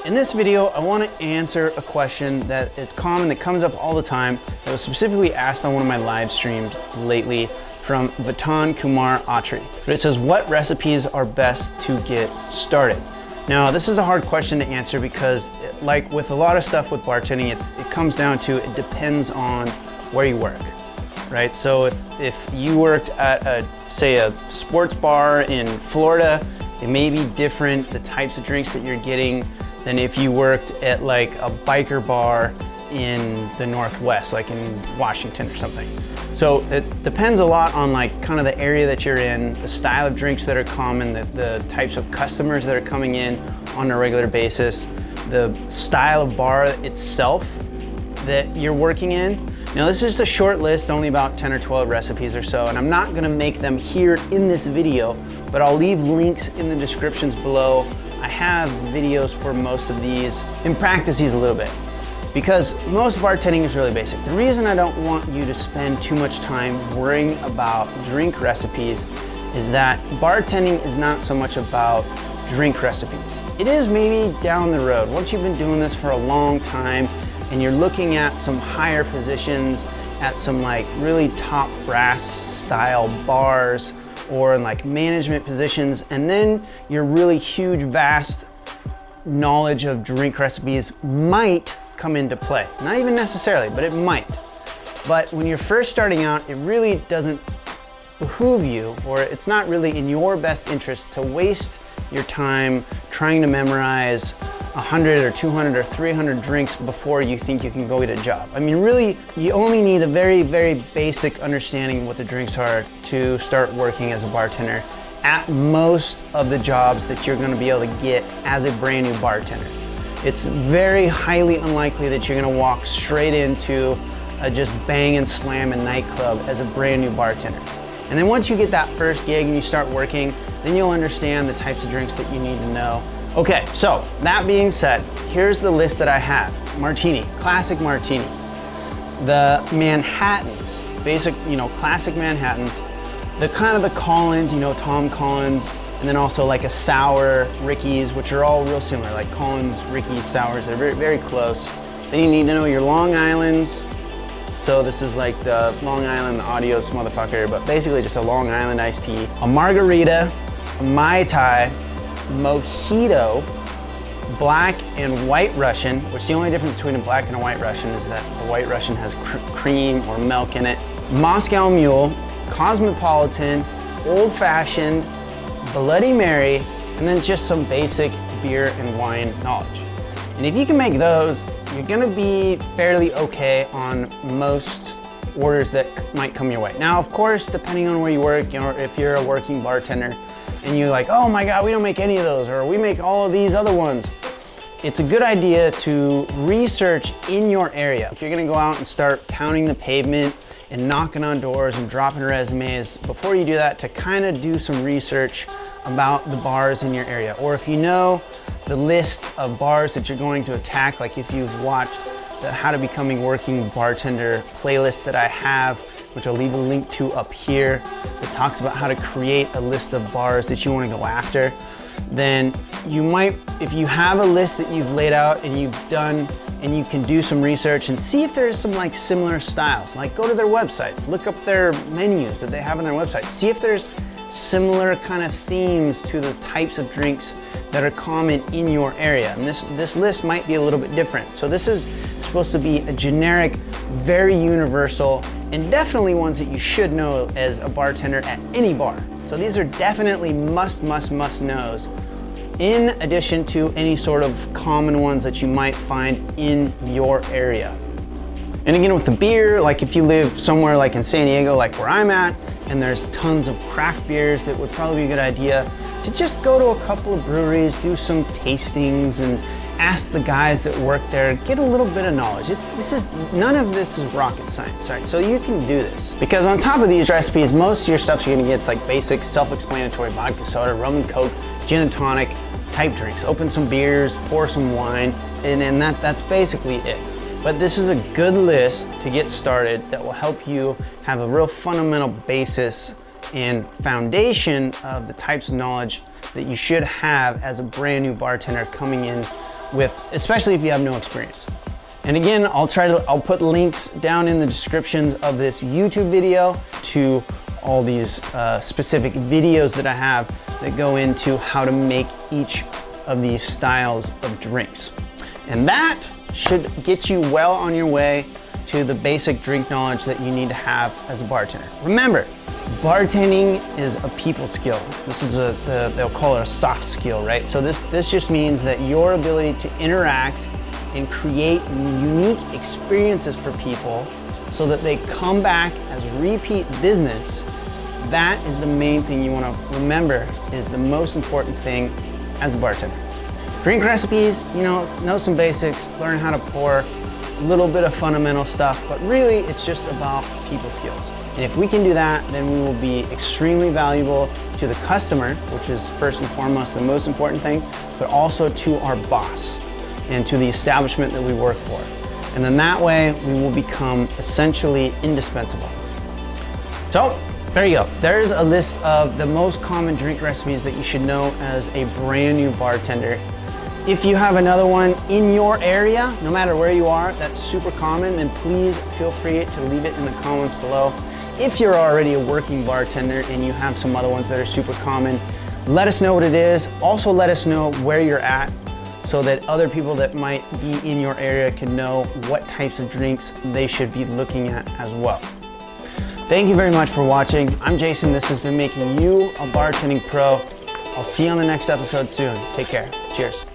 In this video, I want to answer a question that is common, that comes up all the time, that was specifically asked on one of my live streams lately from Vatan Kumar Atri. But it says, what recipes are best to get started? Now, this is a hard question to answer because, like with a lot of stuff with bartending, it comes down to, it depends on where you work, right? So if you worked at say a sports bar in Florida, it may be different, the types of drinks that you're getting, than if you worked at like a biker bar in the Northwest, like in Washington or something. So it depends a lot on like kind of the area that you're in, the style of drinks that are common, the types of customers that are coming in on a regular basis, the style of bar itself that you're working in. Now this is just a short list, only about 10 or 12 recipes or so, and I'm not gonna make them here in this video, but I'll leave links in the descriptions below. I have videos for most of these and practice these a little bit because most bartending is really basic. The reason I don't want you to spend too much time worrying about drink recipes is that bartending is not so much about drink recipes. It is maybe down the road. Once you've been doing this for a long time and you're looking at some higher positions at some like really top brass style bars or in like management positions, and then your really huge, vast knowledge of drink recipes might come into play. Not even necessarily, but it might. But when you're first starting out, it really doesn't behoove you, or it's not really in your best interest to waste your time trying to memorize 100 or 200 or 300 drinks before you think you can go get a job. I mean, really, you only need a very, very basic understanding of what the drinks are to start working as a bartender at most of the jobs that you're gonna be able to get as a brand new bartender. It's very highly unlikely that you're gonna walk straight into a just bang and slam and nightclub as a brand new bartender. And then once you get that first gig and you start working, then you'll understand the types of drinks that you need to know. Okay, so that being said, here's the list that I have. Martini, classic martini. The Manhattans, basic, classic Manhattans. The kind of the Collins, Tom Collins, and then also like a sour Rickeys, which are all real similar, like Collins, Rickeys, sours, they're very, very close. Then you need to know your Long Islands. So this is like the Long Island, the Adios motherfucker, but basically just a Long Island iced tea. A margarita, a Mai Tai, Mojito, black and white Russian, which the only difference between a black and a white Russian is that the white Russian has cream or milk in it. Moscow Mule, Cosmopolitan, Old Fashioned, Bloody Mary, and then just some basic beer and wine knowledge. And if you can make those, you're gonna be fairly okay on most orders that might come your way. Now, of course, depending on where you work, if you're a working bartender, and you're like, oh my God, we don't make any of those, or we make all of these other ones. It's a good idea to research in your area. If you're gonna go out and start pounding the pavement and knocking on doors and dropping resumes, before you do that, to kind of do some research about the bars in your area. Or if you know the list of bars that you're going to attack, like if you've watched the How to Becoming Working Bartender playlist that I have, which I'll leave a link to up here, that talks about how to create a list of bars that you want to go after, then you might, if you have a list that you've laid out and you've done, and you can do some research and see if there's some like similar styles, like go to their websites, look up their menus that they have on their website, see if there's similar kind of themes to the types of drinks that are common in your area. And this list might be a little bit different. So this is supposed to be a generic, very universal, and definitely ones that you should know as a bartender at any bar. So these are definitely must knows, in addition to any sort of common ones that you might find in your area. And again, with the beer, like if you live somewhere like in San Diego, like where I'm at, and there's tons of craft beers, that would probably be a good idea to just go to a couple of breweries, do some tastings, and ask the guys that work there, get a little bit of knowledge. None of this is rocket science, right? So you can do this. Because on top of these recipes, most of your stuff you're gonna get is like basic, self-explanatory vodka soda, rum and coke, gin and tonic type drinks. Open some beers, pour some wine, and that's basically it. But this is a good list to get started that will help you have a real fundamental basis and foundation of the types of knowledge that you should have as a brand new bartender coming in especially if you have no experience. And again, I'll put links down in the descriptions of this YouTube video to all these specific videos that I have that go into how to make each of these styles of drinks. And that should get you well on your way to the basic drink knowledge that you need to have as a bartender. Remember, bartending is a people skill. This is they'll call it a soft skill, right? So this just means that your ability to interact and create unique experiences for people so that they come back as repeat business, that is the main thing you want to remember, is the most important thing as a bartender. Drink recipes, know some basics, learn how to pour, a little bit of fundamental stuff, but really it's just about people skills. And if we can do that, then we will be extremely valuable to the customer, which is first and foremost the most important thing, but also to our boss and to the establishment that we work for. And then that way we will become essentially indispensable. So there you go. There's a list of the most common drink recipes that you should know as a brand new bartender. If you have another one in your area, no matter where you are, that's super common, then please feel free to leave it in the comments below. If you're already a working bartender and you have some other ones that are super common, let us know what it is. Also let us know where you're at so that other people that might be in your area can know what types of drinks they should be looking at as well. Thank you very much for watching. I'm Jason. This has been making you a bartending pro. I'll see you on the next episode soon. Take care. Cheers.